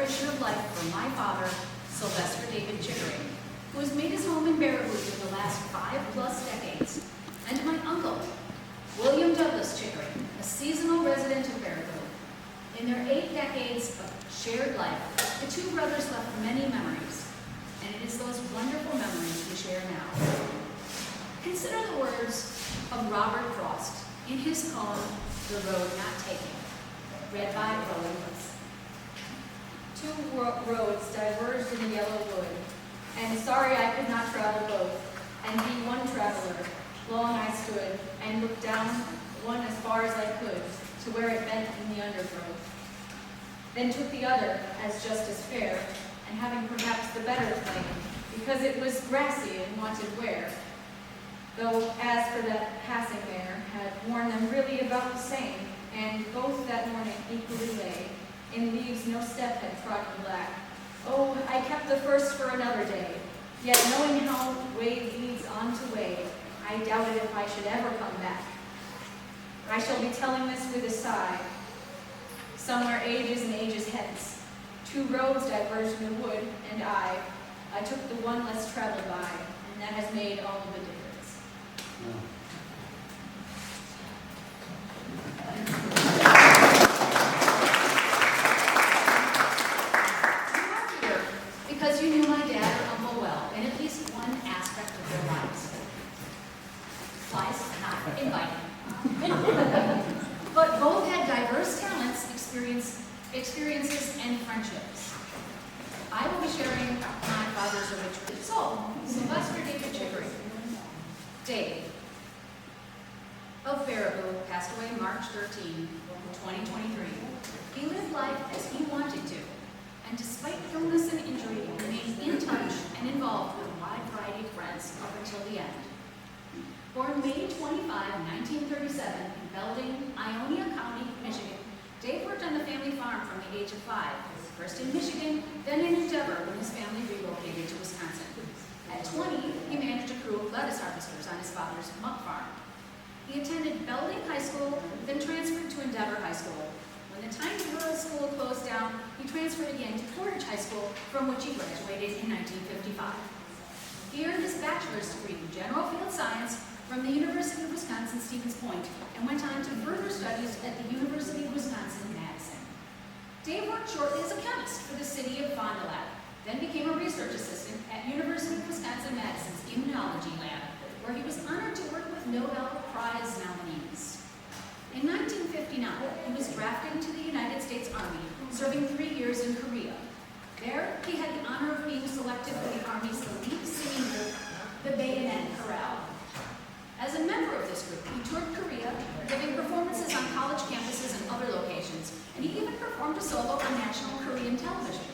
celebration of life for my father, Sylvester David Chickering, who has made his home in Baraboo for the last 5+ decades, and my uncle, William Douglas Chickering, a seasonal resident of Baraboo. In their 8 decades of shared life, the two brothers left many memories, and it is those wonderful memories we share now. Consider the words of Robert Frost in his poem, The Road Not Taken, read by Rowan Woods. 2 roads diverged in the yellow wood, and sorry I could not travel both, and be one traveler. Long I stood, and looked down one as far as I could, to where it bent in the undergrowth. Then took the other, as just as fair, and having perhaps the better claim, because it was grassy and wanted wear. Though, as for that passing there, had worn them really about the same, and both that morning equally lay, in leaves no step had trodden black. Oh, I kept the first for another day, yet knowing how way leads on to way, I doubted if I should ever come back. I shall be telling this with a sigh. Somewhere ages and ages hence, 2 roads diverged in the wood, and I took the one less traveled by, and that has made all of the difference. Because you knew my dad or uncle well in at least one aspect of their lives. Twice, not inviting. But both had diverse talents, experiences, and friendships. I will be sharing my father's obituary. So, Sylvester David Chickering. Dave of Baraboo passed away March 13, 2023. He lived life as he wanted to, and despite illness and injury, remained in touch and involved with a wide variety of friends up until the end. Born May 25, 1937, in Belding, Ionia County, Michigan, Dave worked on the family farm from the age of 5, first in Michigan, then in Endeavor when his family relocated to Wisconsin. At 20, he managed a crew of lettuce harvesters on his father's muck farm. He attended Belding High School, then transferred to Endeavor High School. When the tiny rural school closed down, he transferred again to Portage High School, from which he graduated in 1955. He earned his bachelor's degree in general field science from the University of Wisconsin-Stevens Point and went on to further studies at the University of Wisconsin-Madison. Dave worked shortly as a chemist for the city of Fond du Lac, then became a research assistant at University of Wisconsin-Madison's Immunology Lab, where he was honored to work with Nobel Prize nominees. In 1959, he was drafted into the United States Army, serving 3 years in Korea. There, he had the honor of being selected for the Army's elite singing group, the Bayonet Chorale. As a member of this group, he toured Korea, giving performances on college campuses and other locations, and he even performed a solo on national Korean television.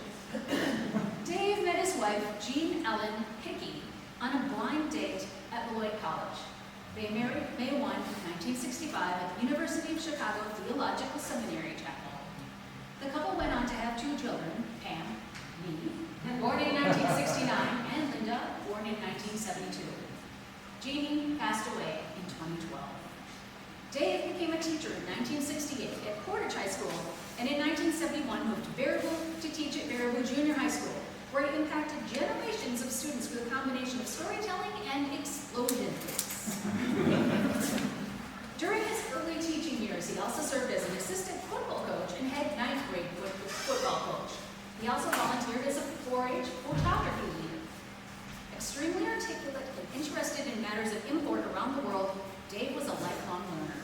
Dave met his wife, Jean Ellen Hickey, on a blind date at Beloit College. They married May 1, 1965 at the University of Chicago Theological Seminary Chapel. The couple went on to have 2 children, Pam, me, born in 1969, and Linda, born in 1972. Jeannie passed away in 2012. Dave became a teacher in 1968 at Portage High School, and in 1971 moved to Baraboo to teach at Baraboo Junior High School, where he impacted generations of students with a combination of storytelling and explosiveness. During his early teaching years, he also served as an assistant football coach and head 9th grade football coach. He also volunteered as a 4-H photography leader. Extremely articulate and interested in matters of import around the world, Dave was a lifelong learner.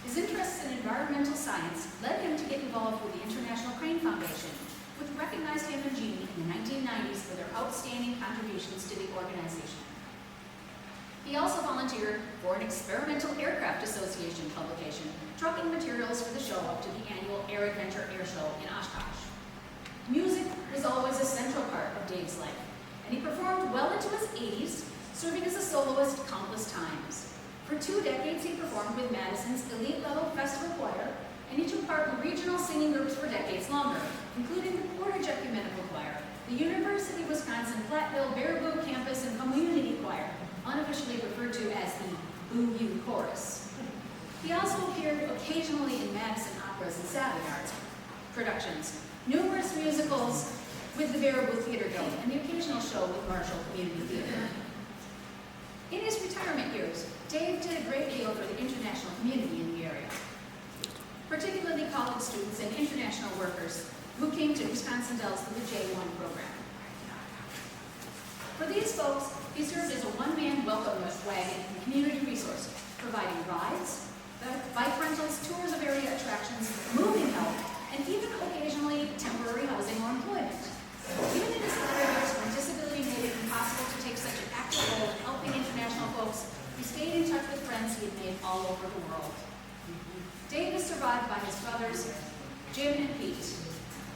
His interests in environmental science led him to get involved with the International Crane Foundation, which recognized him and Jeannie in the 1990s for their outstanding contributions to the organization. He also volunteered for an Experimental Aircraft Association publication, trucking materials for the show up to the annual Air Adventure Air Show in Oshkosh. Music was always a central part of Dave's life, and he performed well into his 80s, serving as a soloist countless times. For 2 decades, he performed with Madison's elite-level festival choir, and he took part in regional singing groups for decades longer, including the Portage Ecumenical Choir, the University of Wisconsin-Platteville Baraboo Campus and Community Choir, unofficially referred to as the Boo You Chorus. He also appeared occasionally in Madison operas and Savoy Arts productions, numerous musicals with the Baraboo Theater Guild, and the occasional show with Marshall Community Theater. In his retirement years, Dave did a great deal for the international community in the area, particularly college students and international workers who came to Wisconsin Dells through the J1 program. For these folks, he served as a one-man welcome wagon and community resource, providing rides, bike rentals, tours of area attractions, moving help, and even occasionally temporary housing or employment. Even in his latter years, when disability made it impossible to take such an active role in helping international folks, he stayed in touch with friends he had made all over the world. Dave is survived by his brothers, Jim and Pete.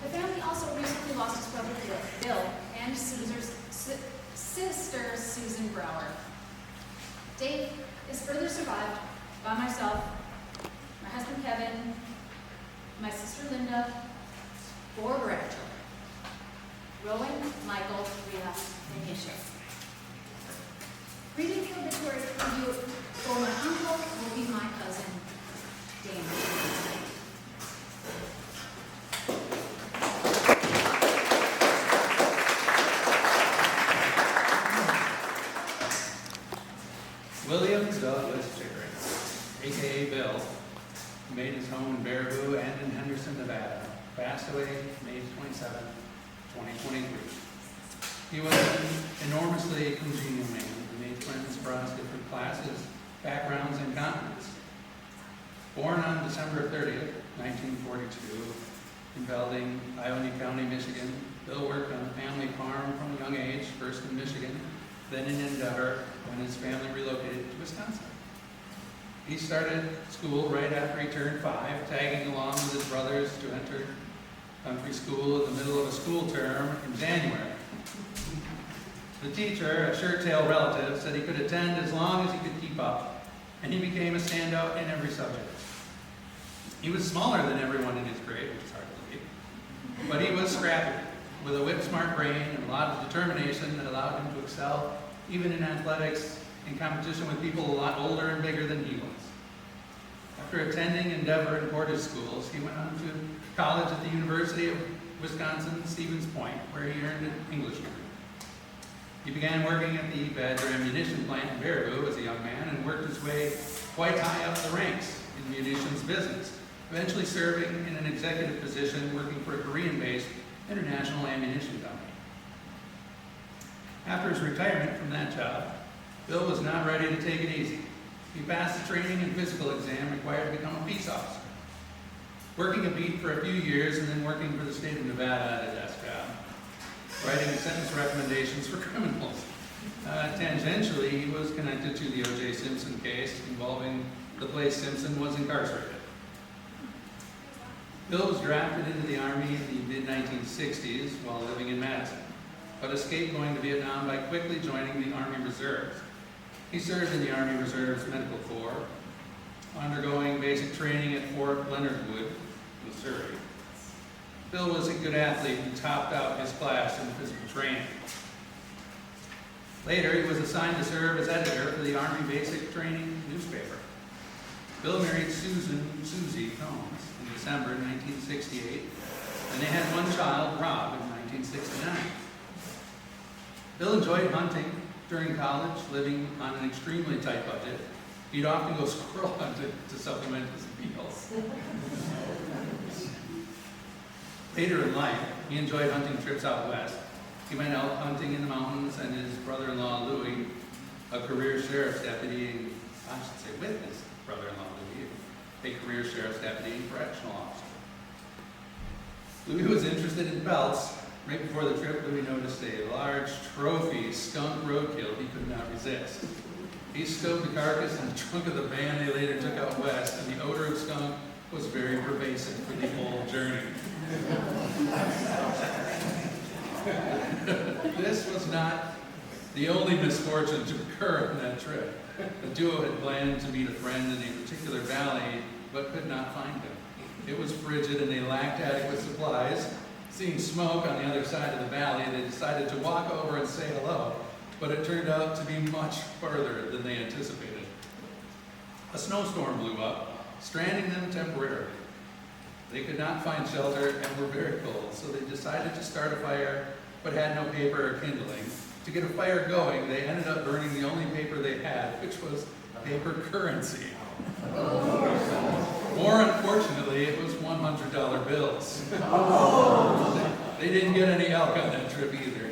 The family also recently lost his brother Bill and Caesar's sister, Susan Brower. Dave is further survived by myself, my husband Kevin, my sister Linda, 4 grandchildren, Rowan, Michael, Rhea, and Isha. Reading the obituary tribute for my uncle will be my cousin, Dan. William Douglas Chickering, a.k.a. Bill, made his home in Baraboo and in Henderson, Nevada. Passed away May 27, 2023. He was an enormously congenial man who made friends across different classes, backgrounds, and continents. Born on December 30th, 1942, in Belding, Ionia County, Michigan, Bill worked on a family farm from a young age, first in Michigan, then in Endeavor, when his family relocated to Wisconsin. He started school right after he turned 5, tagging along with his brothers to enter country school in the middle of a school term in January. The teacher, a shirt-tail relative, said he could attend as long as he could keep up, and he became a standout in every subject. He was smaller than everyone in his grade, which is hard to believe, but he was scrappy, with a whip-smart brain and a lot of determination that allowed him to excel, even in athletics, in competition with people a lot older and bigger than he was. After attending Endeavor and Portage schools, he went on to college at the University of Wisconsin-Stevens Point, where he earned an English degree. He began working at the Badger ammunition plant in Baraboo as a young man and worked his way quite high up the ranks in munitions business, eventually serving in an executive position working for a Korean-based international ammunition company. After his retirement from that job, Bill was not ready to take it easy. He passed the training and physical exam required to become a peace officer. Working a beat for a few years and then working for the state of Nevada at a desk job, writing sentence recommendations for criminals. Tangentially, he was connected to the O.J. Simpson case involving the place Simpson was incarcerated. Bill was drafted into the Army in the mid-1960s while living in Madison, but escaped going to Vietnam by quickly joining the Army Reserves. He served in the Army Reserves Medical Corps, undergoing basic training at Fort Leonard Wood, Missouri. Bill was a good athlete and topped out his class in physical training. Later, he was assigned to serve as editor for the Army Basic Training newspaper. Bill married Susie Combs in December 1968, and they had one child, Rob, in 1969. Bill enjoyed hunting during college, living on an extremely tight budget. He'd often go squirrel hunting to supplement his meals. Later in life, he enjoyed hunting trips out west. He went elk hunting in the mountains, and his brother-in-law, Louis, a career sheriff's deputy, I should say with his brother-in-law, Louis, a career sheriff's deputy and correctional officer. Louis was interested in pelts. Right before the trip, Louis noticed a large trophy skunk roadkill he could not resist. He stowed the carcass in the trunk of the van they later took out west, and the odor of skunk was very pervasive for the whole journey. This was not the only misfortune to occur on that trip. The duo had planned to meet a friend in a particular valley, but could not find him. It was frigid and they lacked adequate supplies. Seeing smoke on the other side of the valley, they decided to walk over and say hello, but it turned out to be much further than they anticipated. A snowstorm blew up, stranding them temporarily. They could not find shelter and were very cold, so they decided to start a fire, but had no paper or kindling. To get a fire going, they ended up burning the only paper they had, which was paper currency. More unfortunately, it was $100 bills. They didn't get any elk on that trip either.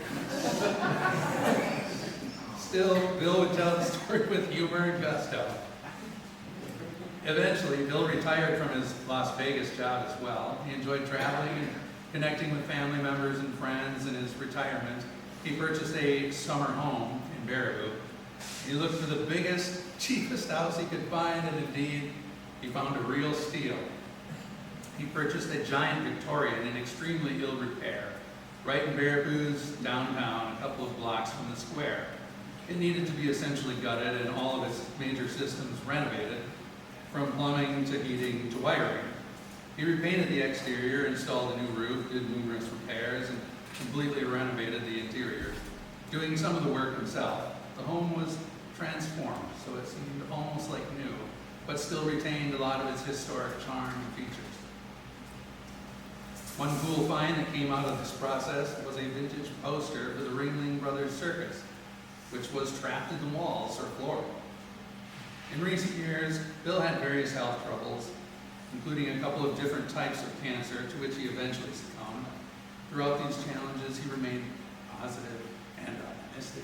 Still, Bill would tell the story with humor and gusto. Eventually, Bill retired from his Las Vegas job as well. He enjoyed traveling and connecting with family members and friends. In his retirement, he purchased a summer home in Baraboo. He looked for the biggest, cheapest house he could find, and indeed, he found a real steal. He purchased a giant Victorian in extremely ill repair, right in Baraboo's downtown, a couple of blocks from the square. It needed to be essentially gutted and all of its major systems renovated, from plumbing to heating to wiring. He repainted the exterior, installed a new roof, did numerous repairs, and completely renovated the interior, doing some of the work himself. The home was transformed, so it seemed almost like new, but still retained a lot of its historic charm and features. One cool find that came out of this process was a vintage poster for the Ringling Brothers Circus, which was trapped in the walls or floor. In recent years, Bill had various health troubles, including a couple of different types of cancer to which he eventually succumbed. Throughout these challenges, he remained positive and optimistic.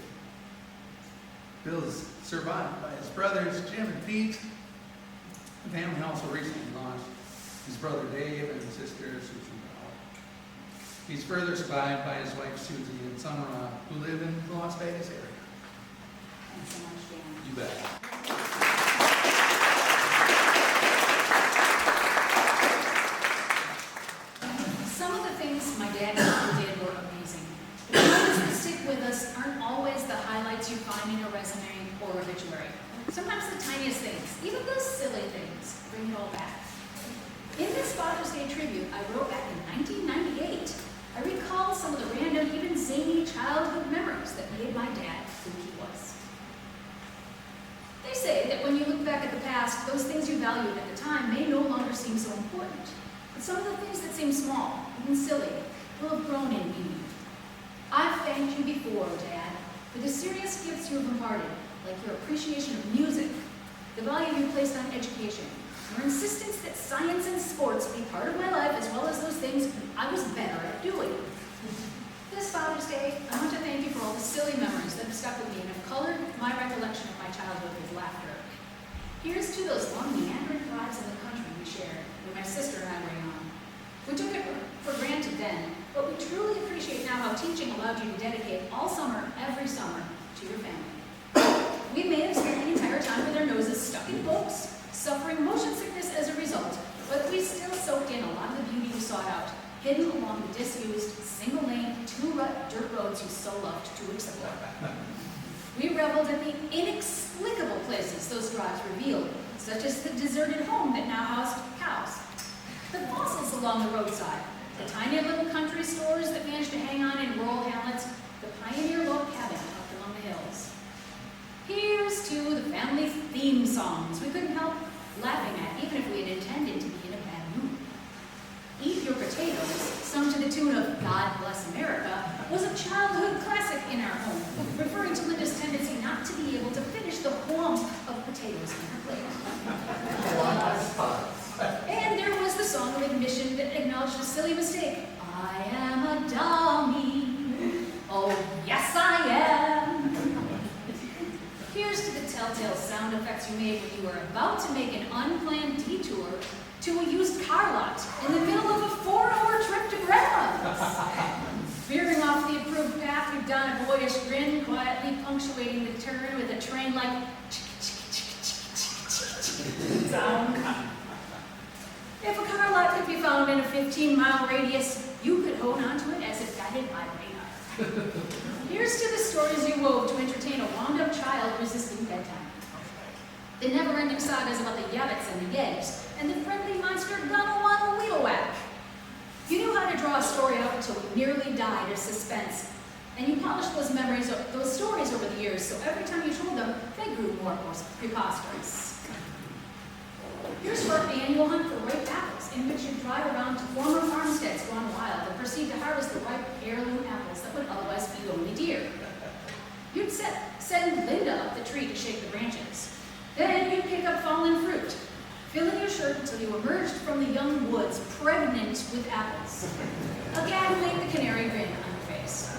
Bill's survived by his brothers, Jim and Pete. The family also recently lost his brother Dave and his sister Susan Bell. He's further survived by his wife Susie and son Rob, who live in the Las Vegas area. Thanks so much, Dan. You bet. Some of the things my dad did were amazing. The moments that stick with us aren't always the highlights you find in a resume or obituary. Sometimes the tiniest things, even those silly things, bring it all back. In this Father's Day tribute I wrote back in 1998, I recall some of the random, even zany childhood memories that made my dad who he was. They say that when you look back at the past, those things you valued at the time may no longer seem so important. But some of the things that seem small, even silly, will have grown in meaning. I've thanked you before, Dad, for the serious gifts you have imparted, like your appreciation of music, the value you placed on education, your insistence that science and sports be part of my life as well as those things I was better at doing. This Father's Day, I want to thank you for all the silly memories that have stuck with me and have colored my recollection of my childhood with laughter. Here's to those long meandering drives in the country we shared when my sister and I were young. We took it for granted then, but we truly appreciate now how teaching allowed you to dedicate all summer, every summer, to your family. We may have spent the entire time with our noses stuck in books, suffering motion sickness as a result, but we still soaked in a lot of the beauty we sought out, hidden along the disused, single-lane, two-rut dirt roads you so loved to explore. We reveled in the inexplicable places those drives revealed, such as the deserted home that now housed cows, the fossils along the roadside, the tiny little country stores that managed to hang on in rural hamlets, the pioneer log cabin up along the hills. Here's to the family theme songs we couldn't help laughing at, even if we had intended to be in a bad mood. Eat Your Potatoes, sung to the tune of God Bless America, was a childhood classic in our home, referring to Linda's tendency not to be able to finish the whomp of potatoes in her plate. And there was the song of admission that acknowledged a silly mistake. I am a dummy. Oh, yes, I am. Here's to the telltale sound effects you made when you were about to make an unplanned detour to a used car lot in the middle of a 4-hour trip to Grandma's. Veering off the approved path, you've done a boyish grin, quietly punctuating the turn with a train-like sound. If a car lot could be found in a 15-mile radius, you could hold onto it as if guided by radar. Here's to the stories you wove to entertain a wound-up child resisting bedtime. The never-ending sagas about the yabbits and the yeggs, and the friendly monster Gunawada Weedlewack. You knew how to draw a story out until we nearly died of suspense, and you polished those stories over the years, so every time you told them, they grew more preposterous. Here's to our annual hunt for ripe apples, in which you drive around to former farmsteads gone wild and proceed to harvest the ripe heirloom apples that would otherwise feed only deer. You'd send Linda up the tree to shake the branches. Then you'd pick up fallen fruit, filling your shirt until you emerged from the young woods pregnant with apples. Again, make the canary grin on your face.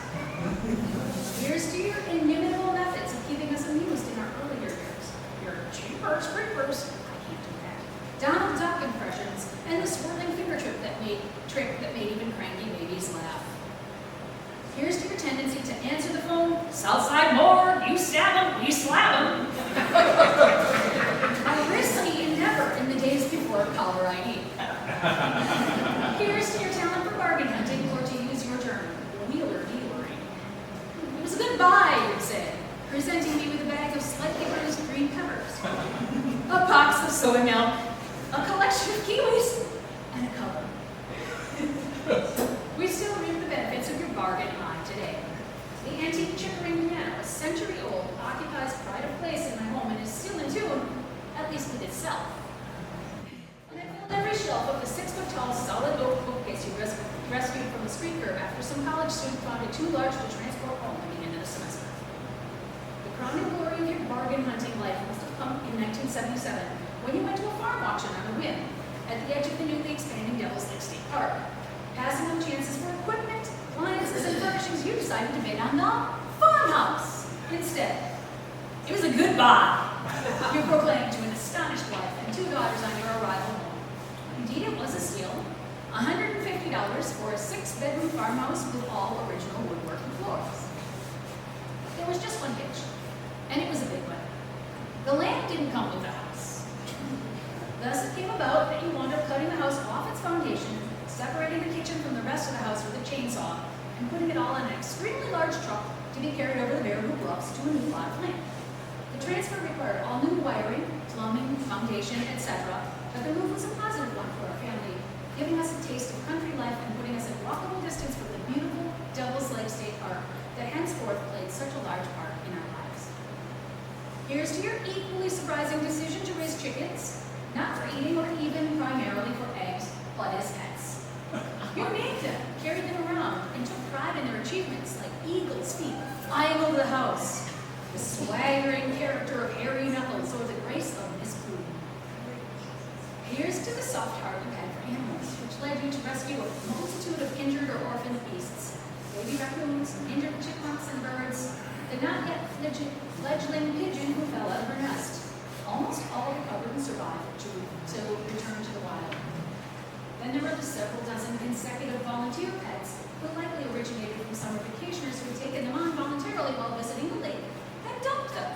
Here's to your inimitable methods of keeping us amused in our earlier years. Your cheapers, creepers, I can't do that, Donald Duck impressions, and the swirling finger trick that made even cranky babies laugh. Here's to your tendency to answer the phone, Southside Morgue, you stab 'em, you slap 'em. A risky endeavor in the days before caller ID. Here's to your talent for bargain hunting, or to use your term, wheeler dealery. It was a good buy, you'd say, presenting me with a bag of slightly bruised green peppers, a box of soy milk, a collection of kiwis, and a cover. We still reap the benefits of your bargain eye today. The antique Chickering piano, a century old, occupies pride of place in my home and is still in tune, at least with itself. And I filled every shelf of the 6-foot-tall solid oak bookcase you rescued from the street curb after some college student found it too large to transport home at the end of the semester. The crowning glory of your bargain hunting life must have come in 1977 when you went to a farm auction on a whim at the edge of the newly expanding Devil's Lick State Park. Passing up chances for equipment, appliances, and furnishings, you decided to bid on the farmhouse instead. It was a good buy, you proclaimed to an astonished wife and 2 daughters on your arrival home. Indeed, it was a steal. $150 for a 6-bedroom farmhouse with all original woodwork and floors. There was just one hitch, and it was a big one. The land didn't come with the house. Thus, it came about that you wound up cutting the house off its foundation, separating the kitchen from the rest of the house with a chainsaw, and putting it all in an extremely large truck to be carried over the Baraboo Bluffs to a new plot of land. The transfer required all new wiring, plumbing, foundation, etc., but the move was a positive one for our family, giving us a taste of country life and putting us at walkable distance from the beautiful Devil's Lake State Park that henceforth played such a large part in our lives. Here's to your equally surprising decision to raise chickens, not for eating or even primarily for eggs, but as pets. You named them, carried them around, and took pride in their achievements like eagle's feet flying over the house, the swaggering character of Harry Knuckles, or the grace of Miss Boone. Here's to the soft heart you had for animals, which led you to rescue a multitude of injured or orphaned beasts, baby raccoons, injured chipmunks and birds, the not yet fledgling pigeon who fell out of her nest. Almost all recovered and survived to return to the wild. Then there were the several dozen consecutive volunteer pets who likely originated from summer vacationers who had taken them on voluntarily while visiting the lake and dumped them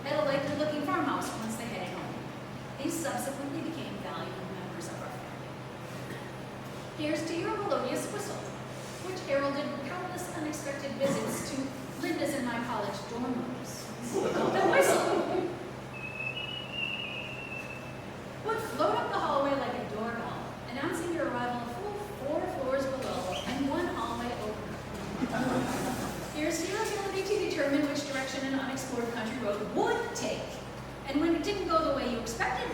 at a likely-looking farmhouse once they headed home. These subsequently became valuable members of our family. Here's to your melodious whistle, which heralded countless unexpected visits to Linda's and my college dorm rooms. The whistle would float up the hallway like a doorbell, announcing your arrival a full 4 floors below and 1 hallway over. Here's to your ability to determine which direction an unexplored country road would take. And when it didn't go the way you expected,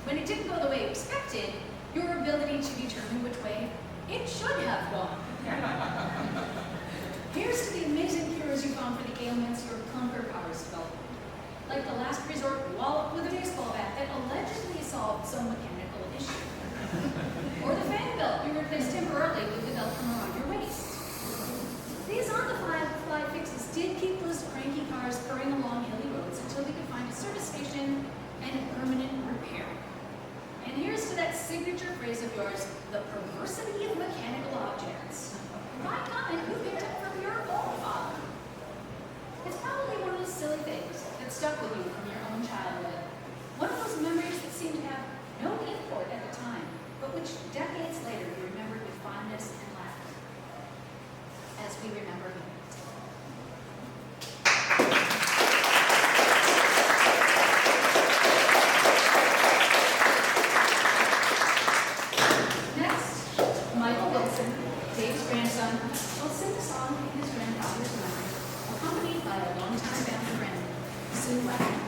when it didn't go the way you expected, your ability to determine which way it should have gone. Here's to the amazing cures you found for the ailments your clunker powers developed. Like the last resort wallop with a baseball bat that allegedly solved some mechanical issue. Or the fan belt you replaced temporarily with the belt from around your waist. These on-the-fly fixes did keep those cranky cars purring along hilly roads until we could find a service station and permanent repair. And here's to that signature phrase of yours, the perversity of mechanical objects. My comment you picked up from your own father. It's probably one of those silly things that stuck with you from your own childhood. One of those memories that seemed to have no import at the time, but which decades later you remembered with fondness and laughter. As we remember him. Next, Michael Wilson, Dave's grandson, will sing the song in his grandfather's memory, accompanied by a longtime band friend, Sue Wagner.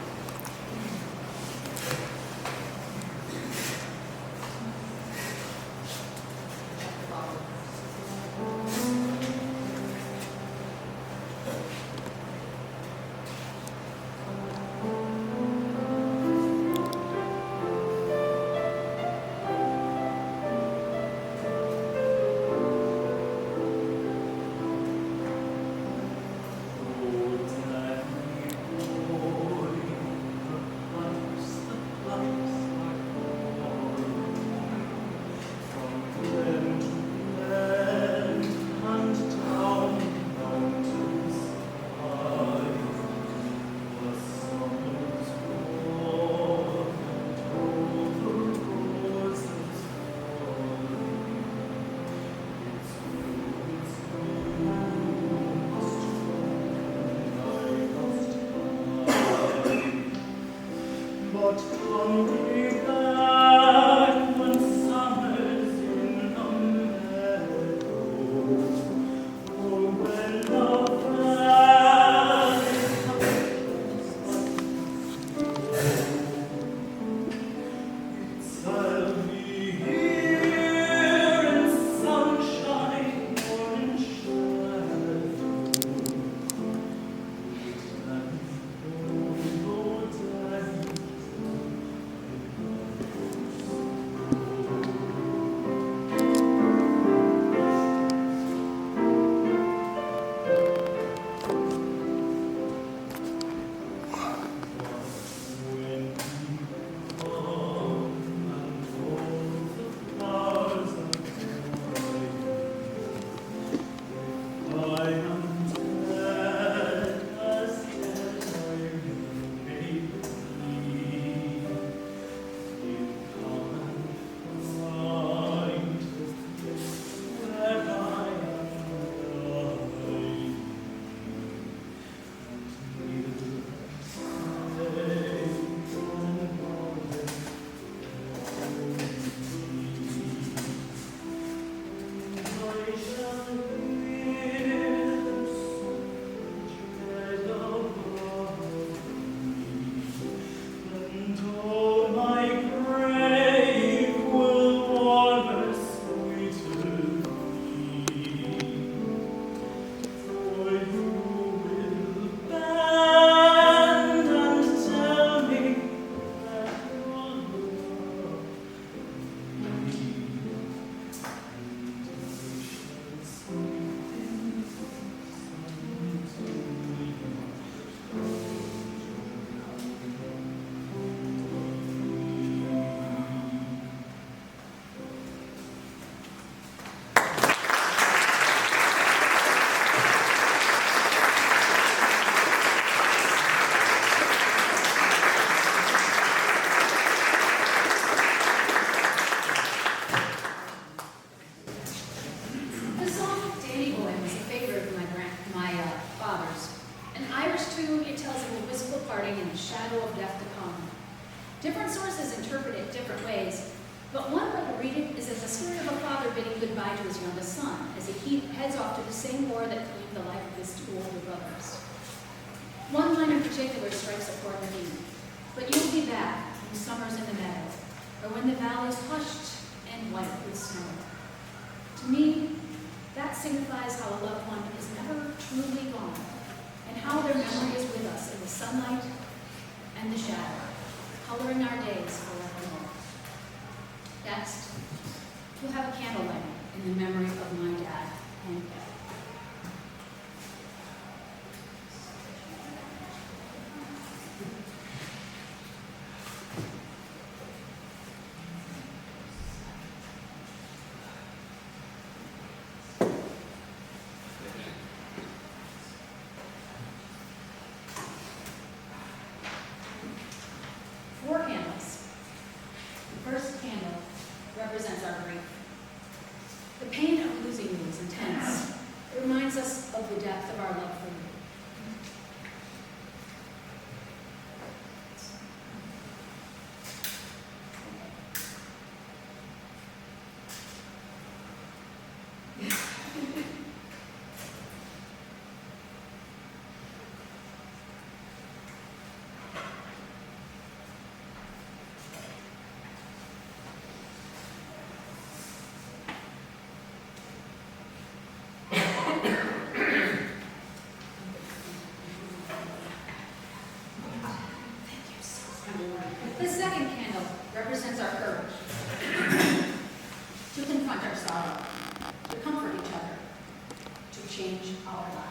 bidding goodbye to his youngest son as he heads off to the same war that claimed the life of his two older brothers. One line in particular strikes a chord with me. But you'll be back when summer's in the meadow, or when the valley's hushed and white with snow. To me, that signifies how a loved one is never truly gone, and how their memory is with us in the sunlight and the shadow, coloring our days forevermore. Next, we'll have a candle lighting in the memory of my dad, Hank. Four candles. The first candle represents our grief. The pain of losing you is intense. It reminds us of the depth of our love for you. The second candle represents our courage to confront our sorrow, to comfort each other, to change our lives.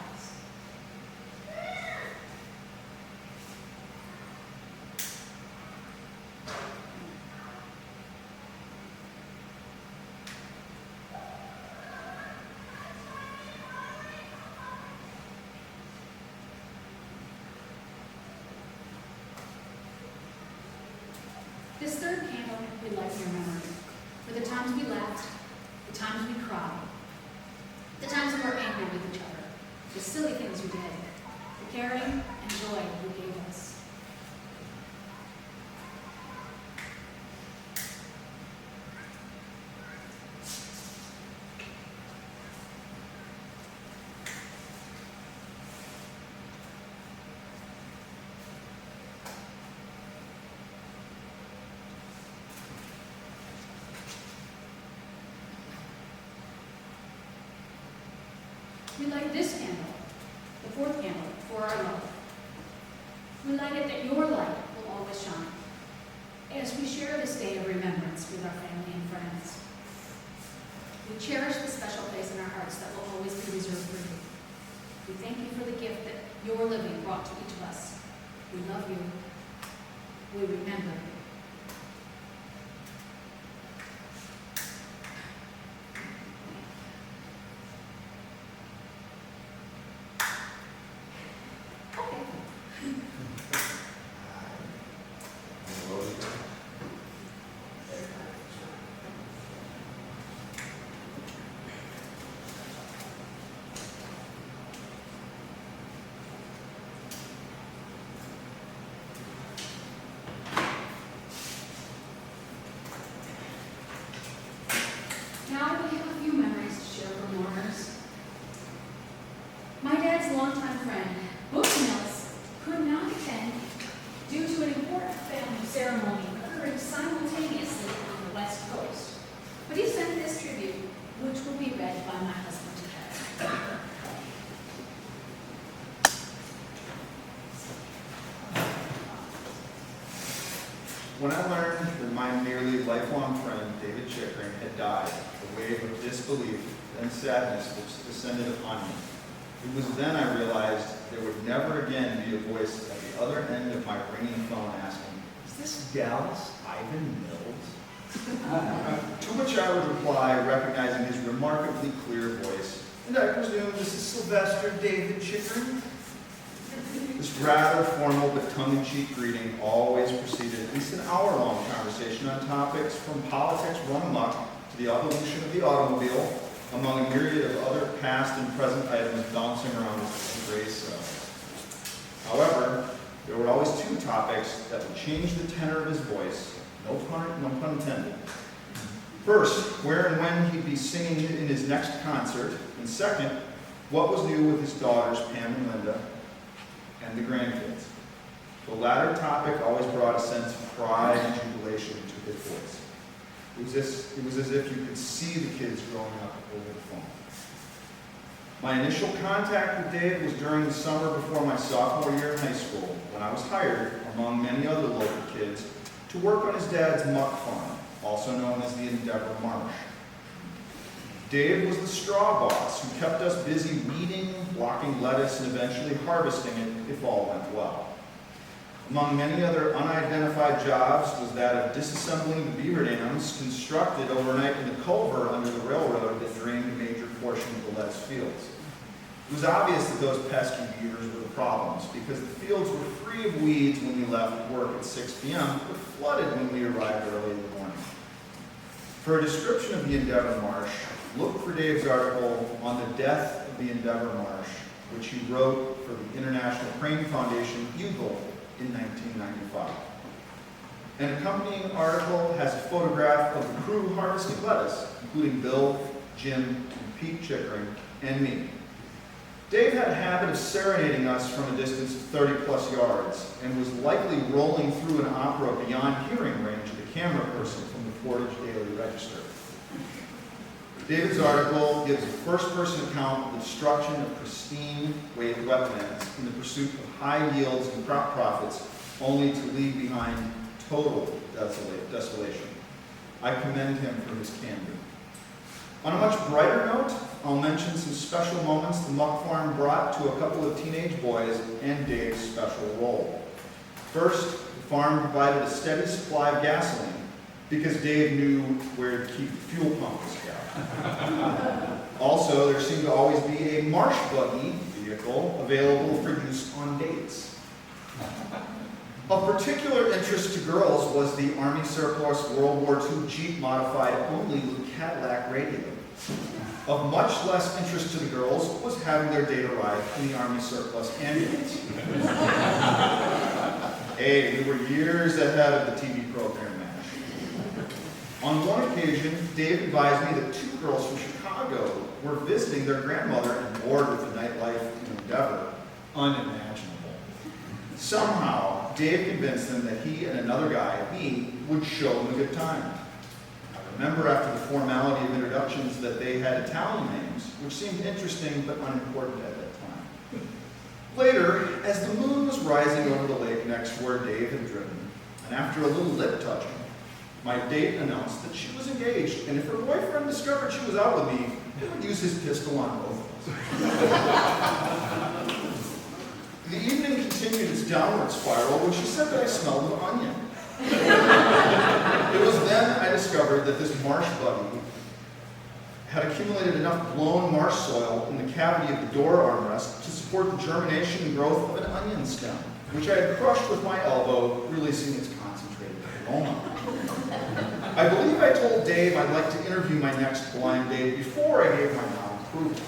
This third candle we light in your memory for the times we laughed, the times we cried, the times we were angry with each other, the silly things we did, the caring and joy you gave us. We light this candle, the fourth candle, for our love. We light it that your light will always shine, as we share this day of remembrance with our family and friends. We cherish the special place in our hearts that will always be reserved for you. We thank you for the gift that your living brought to each of us. We love you. We remember you. Now we have a few memories to share for mourners. My dad's longtime friend, Books Mills, could not attend due to an important family ceremony occurring simultaneously on the West Coast. But he sent this tribute, which will be read by my husband today. When I learned that my nearly lifelong friend, David Chickering, had died, a wave of disbelief and sadness which descended upon me. It was then I realized there would never again be a voice at the other end of my ringing phone asking, "Is this Dallas Ivan Mills?" To which I would reply, recognizing his remarkably clear voice, "And I presume this is Sylvester David Chickering?" This rather formal but tongue-in-cheek greeting always preceded at least an hour-long conversation on topics from politics run amok to the evolution of the automobile, among a myriad of other past and present items bouncing around his gray cell. However, there were always two topics that would change the tenor of his voice, no pun intended. First, where and when he'd be singing in his next concert, and second, what was new with his daughters, Pam and Linda, and the grandkids. The latter topic always brought a sense of pride and jubilation to his voice. It was as if you could see the kids growing up over the phone. My initial contact with Dave was during the summer before my sophomore year in high school, when I was hired, among many other local kids, to work on his dad's muck farm, also known as the Endeavor Marsh. Dave was the straw boss who kept us busy weeding, blocking lettuce, and eventually harvesting it if all went well. Among many other unidentified jobs was that of disassembling the beaver dams constructed overnight in the culvert under the railroad that drained a major portion of the lettuce fields. It was obvious that those pesky beavers were the problems because the fields were free of weeds when we left work at 6 p.m., but flooded when we arrived early in the morning. For a description of the Endeavor Marsh, look for Dave's article on the death of the Endeavor Marsh, which he wrote for the International Crane Foundation Eagle in 1995. An accompanying article has a photograph of the crew harvesting lettuce, including Bill, Jim, and Pete Chickering, and me. Dave had a habit of serenading us from a distance of 30-plus yards and was likely rolling through an opera beyond hearing range of the camera person from the Portage Daily Register. David's article gives a first-person account of the destruction of pristine wetlands in the pursuit of high yields and crop profits, only to leave behind total desolation. I commend him for his candor. On a much brighter note, I'll mention some special moments the muck farm brought to a couple of teenage boys and Dave's special role. First, the farm provided a steady supply of gasoline because Dave knew where to keep the fuel pump was kept. Also, there seemed to always be a marsh buggy vehicle available for use on dates. Of particular interest to girls was the Army surplus World War II Jeep modified only with Cadillac radio. Of much less interest to the girls was having their date arrive in the Army surplus ambulance. Hey, we were years ahead of the TV program MASH. On one occasion, Dave advised me that 2 girls from Chicago were visiting their grandmother and bored with the nightlife in Endeavor. Unimaginable. Somehow, Dave convinced them that he and another guy, me, would show them a good time. I remember after the formality of introductions that they had Italian names, which seemed interesting but unimportant at that time. Later, as the moon was rising over the lake next to where Dave had driven, and after a little lip touching, my date announced that she was engaged, and if her boyfriend discovered she was out with me, he would use his pistol on both of us. The evening continued its downward spiral when she said that I smelled an onion. It was then I discovered that this marsh buggy had accumulated enough blown marsh soil in the cavity of the door armrest to support the germination and growth of an onion stem, which I had crushed with my elbow, releasing its concentrated aroma. I believe I told Dave I'd like to interview my next blind date before I gave my nod approval.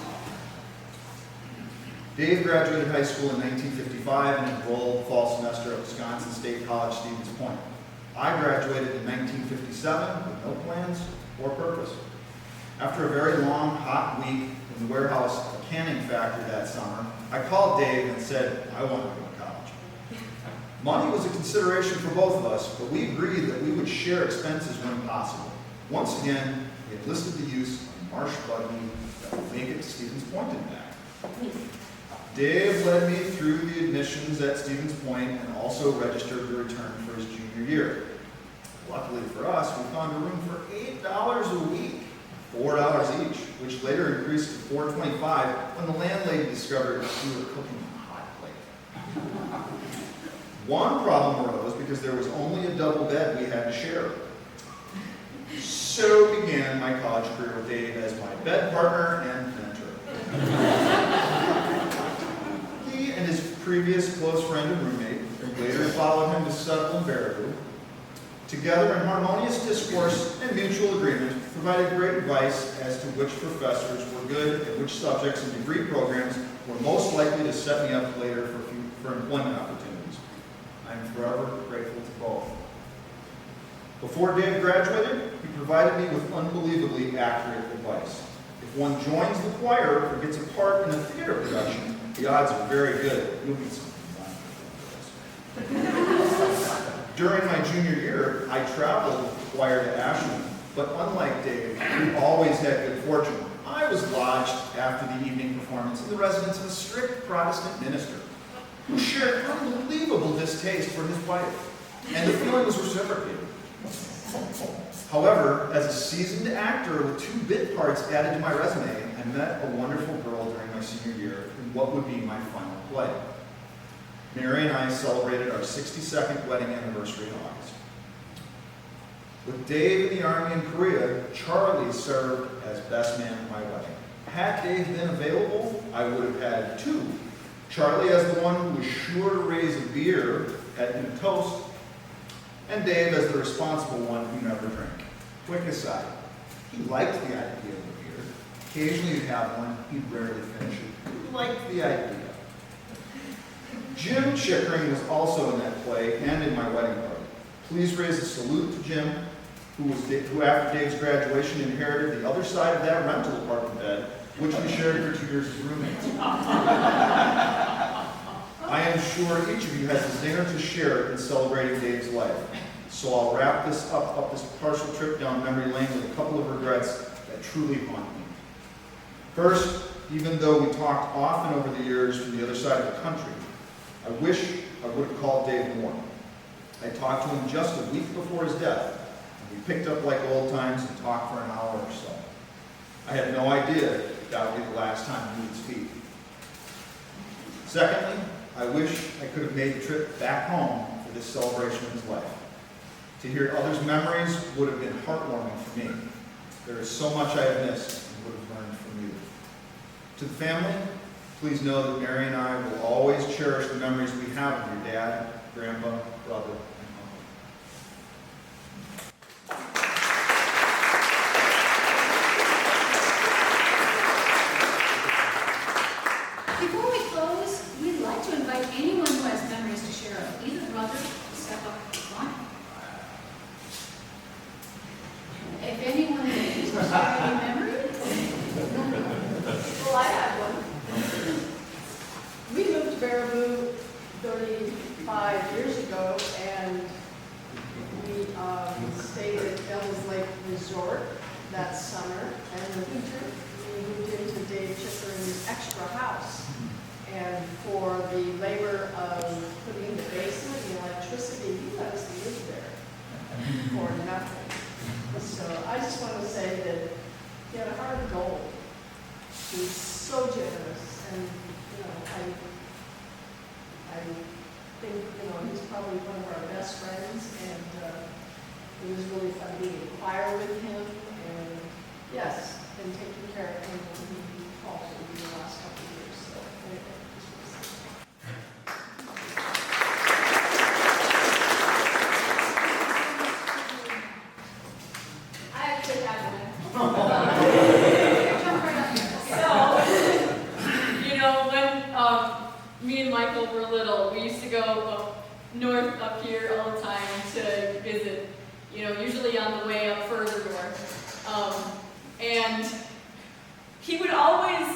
Dave graduated high school in 1955 and enrolled fall semester at Wisconsin State College, Stevens Point. I graduated in 1957 with no plans or purpose. After a very long, hot week in the warehouse of a canning factory that summer, I called Dave and said I wanted to go to college. Money was a consideration for both of us, but we agreed that we would share expenses when possible. Once again, we enlisted the use of marsh buggy that would make it to Stevens Point and back. Dave led me through the admissions at Stevens Point and also registered to return for his junior year. Luckily for us, we found a room for $8 a week, $4 each, which later increased to $4.25 when the landlady discovered we were cooking on a hot plate. One problem arose because there was only a double bed we had to share. So began my college career with Dave as my bed partner and mentor. He and his previous close friend and roommate, and later followed him to settle in Baraboo, together in harmonious discourse and mutual agreement, provided great advice as to which professors were good and which subjects and degree programs were most likely to set me up later for employment opportunities. I am forever grateful to both. Before Dave graduated, He provided me with unbelievably accurate advice. If one joins the choir or gets a part in a theater production, the odds are very good. You'll need something done. During my junior year, I traveled with the choir to Ashland, but unlike Dave, we always had good fortune. I was lodged after the evening performance in the residence of a strict Protestant minister who shared unbelievable distaste for his wife, and the feeling was reciprocated. However, as a seasoned actor with 2 bit parts added to my resume, I met a wonderful girl during my senior year in what would be my final play. Mary and I celebrated our 62nd wedding anniversary in August. With Dave in the Army in Korea, Charlie served as best man at my wedding. Had Dave been available, I would have had 2. Charlie as the one who was sure to raise a beer at a toast, and Dave as the responsible one who never drank. Quick aside, he liked the idea of a beer. Occasionally he'd have one, he'd rarely finish it. He liked the idea. Jim Chickering was also in that play and in my wedding party. Please raise a salute to Jim, who after Dave's graduation inherited the other side of that rental apartment bed, which we shared for 2 years as roommates. I am sure each of you has a zinger to share in celebrating Dave's life. So I'll wrap this up this partial trip down memory lane with a couple of regrets that truly haunt me. First, even though we talked often over the years from the other side of the country, I wish I would have called Dave more. I talked to him just a week before his death, and we picked up like old times and talked for an hour or so. I had no idea that would be the last time he would speak. Secondly, I wish I could have made the trip back home for this celebration of his life. To hear others' memories would have been heartwarming for me. There is so much I have missed and would have learned from you. To the family, please know that Mary and I will always cherish the memories we have of your dad, grandpa, brother, and uncle. Before we close, we'd like to invite anyone who has memories to share of either brother to step up to the front. If anyone wishes to share any memories, Well, I have one. We moved to Baraboo 35 years ago, and we stayed at Devil's Lake Resort that summer. And in the winter, we moved into Dave Chickering's extra house. And for the labor of putting in the basement and the electricity, he let us live there for nothing. So I just want to say that he had a heart of gold. He was so generous, and I think he's probably one of our best friends, and it was really fun being in choir with him, and yes, and taking care of him when he faltered in the last couple of years. So anyway, this was. I actually have one. jump right up here. So, when me and Michael were little, we used to go north up here all the time to visit, usually on the way up further north. And he would always,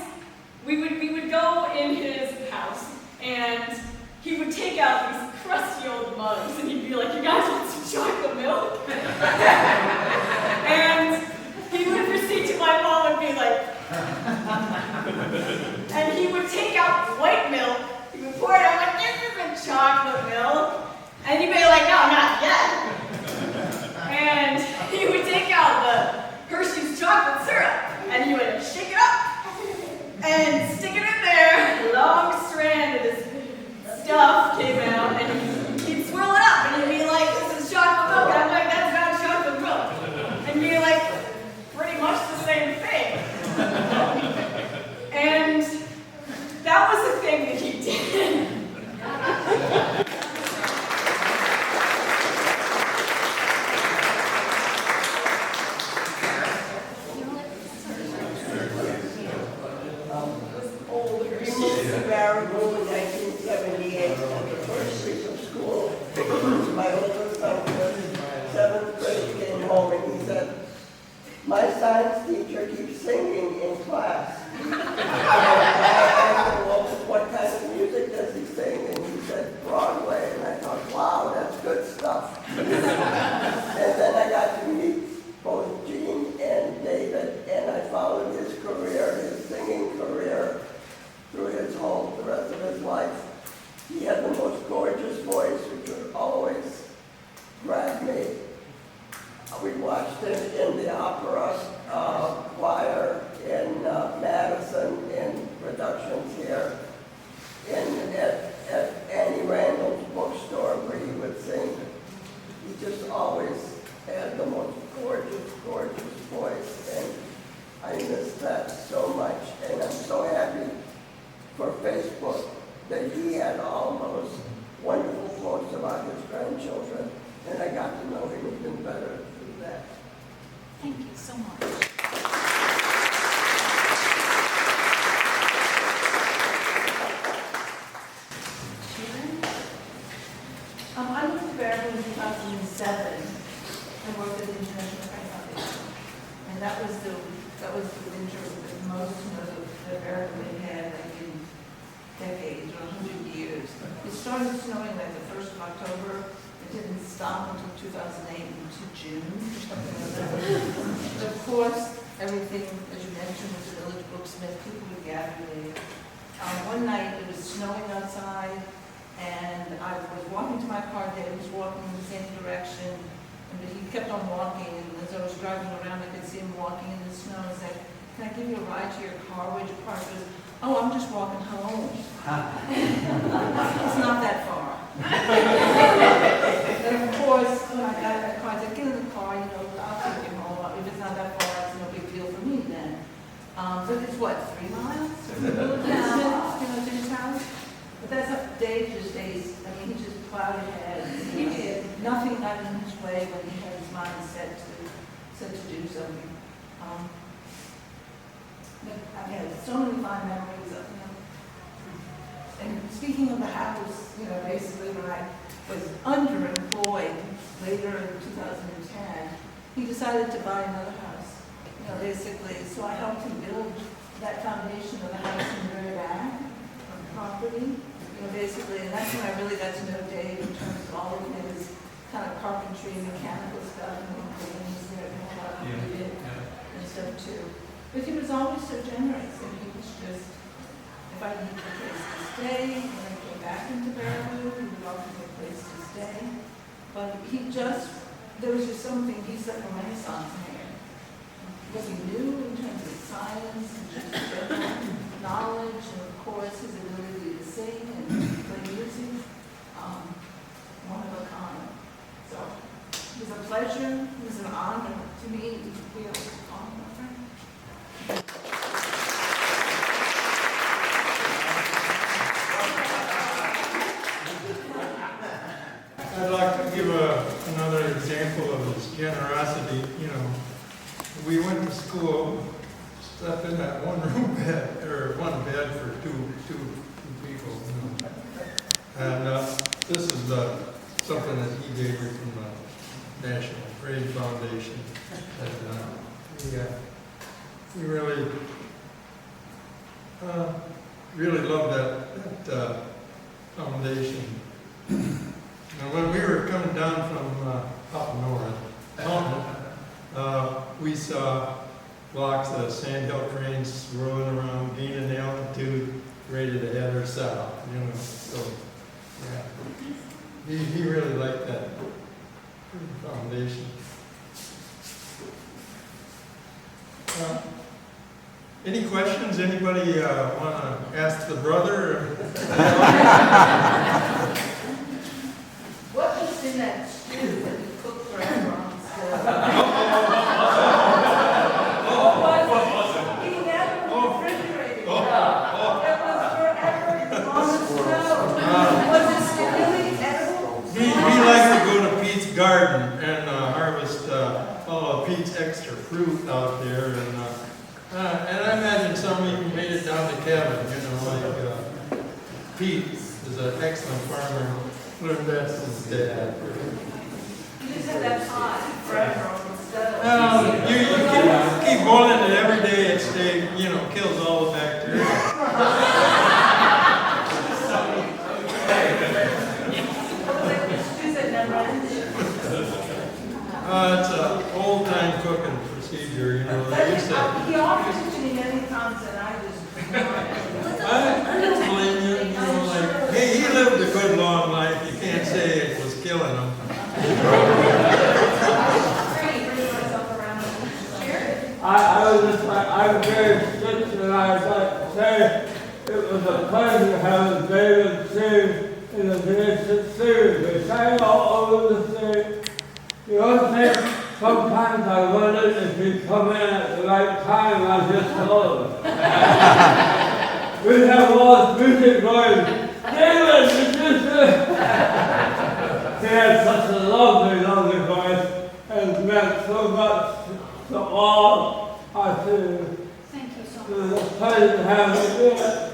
we would go in his house, and he would take out these crusty old mugs, and he'd be like, "You guys want some chocolate milk?" And he would proceed to my mom and be like, and he would take out white milk, he would pour it out, like, "This isn't chocolate milk." And he'd be like, "No, not yet." And he would take out the Hershey's chocolate syrup, to keep singing in class. And I asked him, well, what kind of music does he sing? And he said, Broadway. And I thought, wow, that's good stuff. And then I got to meet both Gene and David, and I followed his career, his singing career, through the rest of his life. He had the most gorgeous voice, which would always grab me. We watched him in the opera choir in Madison, in productions here, at Annie Randall's bookstore where he would sing. He just always had the most gorgeous, gorgeous voice, and I miss that so much. And I'm so happy for Facebook that he had all those wonderful posts about his grandchildren, and I got to know him even better through that. Thank you so much. I moved to Baraboo in 2007 and worked at the International Pride Foundation. And that was the winter that most of the Baraboo had like in decades or 100 years. It started snowing like the 1st of October. It didn't stop until 2008 into June or something like that. But of course, everything, as you mentioned, was a village booksmith. People would gather there. One night it was snowing outside, and I was walking to my car. Dave was walking in the same direction, and he kept on walking. And as I was driving around, I could see him walking in the snow. I said, "Can I give you a ride to your car? Where'd you park?" He goes, "Oh, I'm just walking home." It's not that far. And of course, when I got in the car, I said, "Get in the car, I'll take you home. If it's not that far, it's no big deal for me then." But it's what, 3 miles? Distance, to his house? But that's up Dave just days. I mean, he just plowed ahead. He did. Nothing got in his way when he had his mind set to do something. But I've had so many fond memories of him. And speaking of the house, basically when I was underemployed later in 2010, he decided to buy another house. Basically, so I helped him build that foundation of the house in the very back of the property. Basically, and that's when I really got to know Dave in terms of all of his kind of carpentry and mechanical stuff and things there and stuff too. But he was always so generous, and he was just, if I needed a place to stay, when I came back into Baraboo, he would offer me a place to stay. But there was just something, he's like a Renaissance man. What he knew in terms of science and just general knowledge, and of course his ability to sing and play music, one of a kind. So it was a pleasure, it was an honor to me to be able to call him my friend. I'd like to give another example of his generosity. We went to school, slept in that one bed for two people. And this is something that he gave me from the National Trade Foundation. And he really loved that foundation. Now, when we were coming down from up north, we saw blocks of sandhill cranes rolling around, gaining altitude, ready to head her south. So yeah, he really liked that foundation. Any questions? Anybody want to ask the brother? What was in that stew that you cooked forever on the stove? He never refrigerated it. It was forever on the stove. Was it still really edible? He likes to go to Pete's garden and harvest all of Pete's extra fruit out there. And I imagine some even made it down to Kevin, like Pete is an excellent farmer. Learned that from his dad. You just had that pot forever on the stove. You keep boiling it every day. it kills all the bacteria. It's an old-time cooking procedure, you know. They used to, He offers it to me many times and I just. I don't blame you, you know, like, he lived a good long life. You can't say it was killing him. I was just like, I'm very sick and I'd like to say it was a pleasure having David sing in the Genesis series. They sang all over the state. You know, sometimes I wondered if he'd come in at the right time on his solo. We'd have all this music going, David, he had such a lovely, lovely voice and meant so much to all I see. Thank you so It much. was a pleasure to have you here.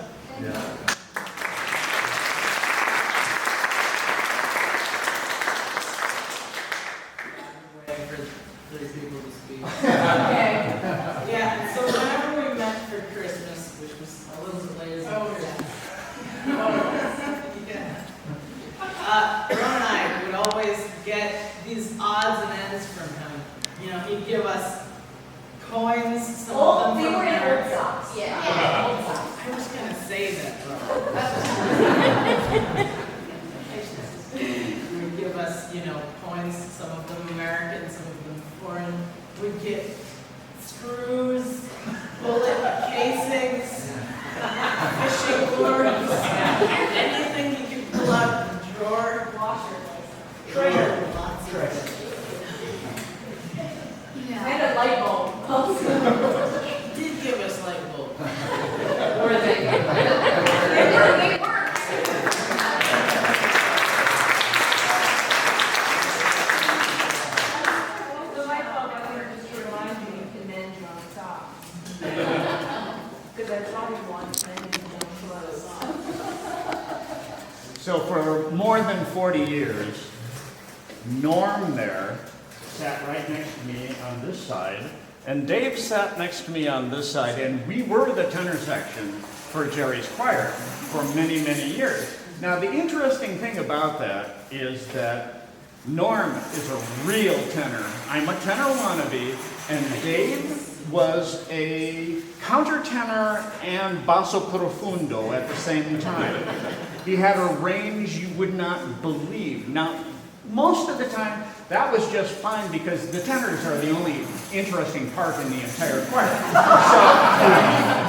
For these people to speak. Okay. Yeah, so whenever we met for Christmas, which was a little bit later than Christmas. Ron and I would always get these odds and ends from him. You know, he'd give us coins, some of them from America. socks. Yeah. Old socks. I was gonna say that, He would give us, you know, coins, some of them American, some of them foreign. We'd get screws, bullet casings, fishing lures, anything you could pull out of the drawer. Treasure. Lots of it. Yeah. And a light bulb. He did give us light bulbs. Or they. They work. The light bulb, I think, just to remind you, you can mend your own socks. Because that's all you want, mending your own clothes. So for more than 40 years, Norm there sat right next to me on this side, and Dave sat next to me on this side, and we were the tenor section for Jerry's choir for many, many years. Now the interesting thing about that is that Norm is a real tenor. I'm a tenor wannabe, and Dave was a countertenor and basso profundo at the same time. He had a range you would not believe. Now, most of the time, that was just fine because the tenors are the only interesting part in the entire choir.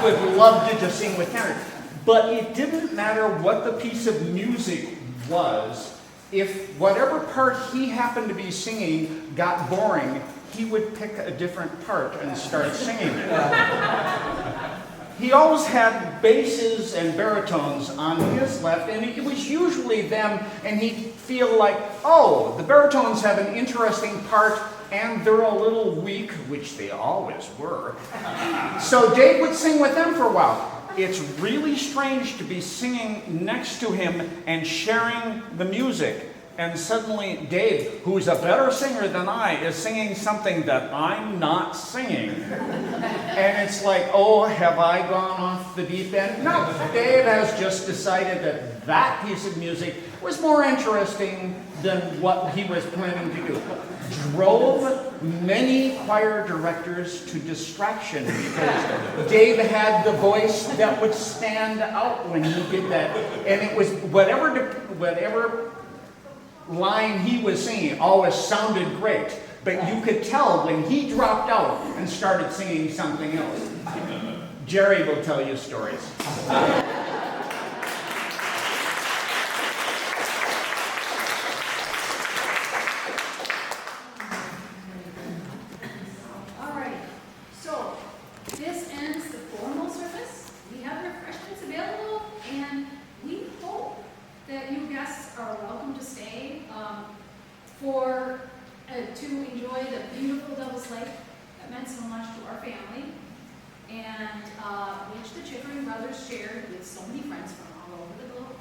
So we would love to just sing with tenors. But it didn't matter what the piece of music was. If whatever part he happened to be singing got boring, he would pick a different part and start singing it. He always had basses and baritones on his left, and it was usually them, and he'd feel like, oh, the baritones have an interesting part, and they're a little weak, which they always were. So Dave would sing with them for a while. It's really strange to be singing next to him and sharing the music. And suddenly Dave, who's a better singer than I, is singing something that I'm not singing. And it's like, oh, have I gone off the deep end? No, Dave has just decided that that piece of music was more interesting than what he was planning to do. Drove many choir directors to distraction because Dave had the voice that would stand out when he did that. And it was whatever line he was singing always sounded great, but you could tell when he dropped out and started singing something else. Jerry will tell you stories. All right, so this ends the formal service. We have refreshments available, and we hope that you guests are welcome to stay to enjoy the beautiful Devil's Lake that meant so much to our family, and which the Chickering brothers shared with so many friends from all over the globe.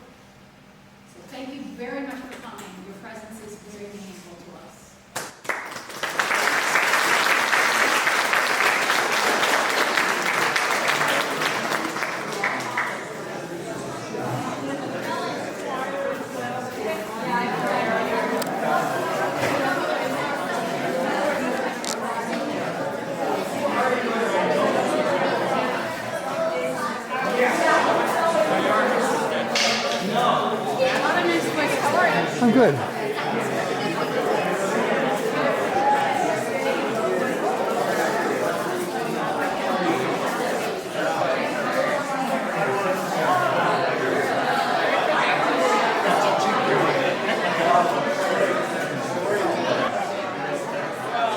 So thank you very much for coming. Your presence is very meaningful to us. I'm good.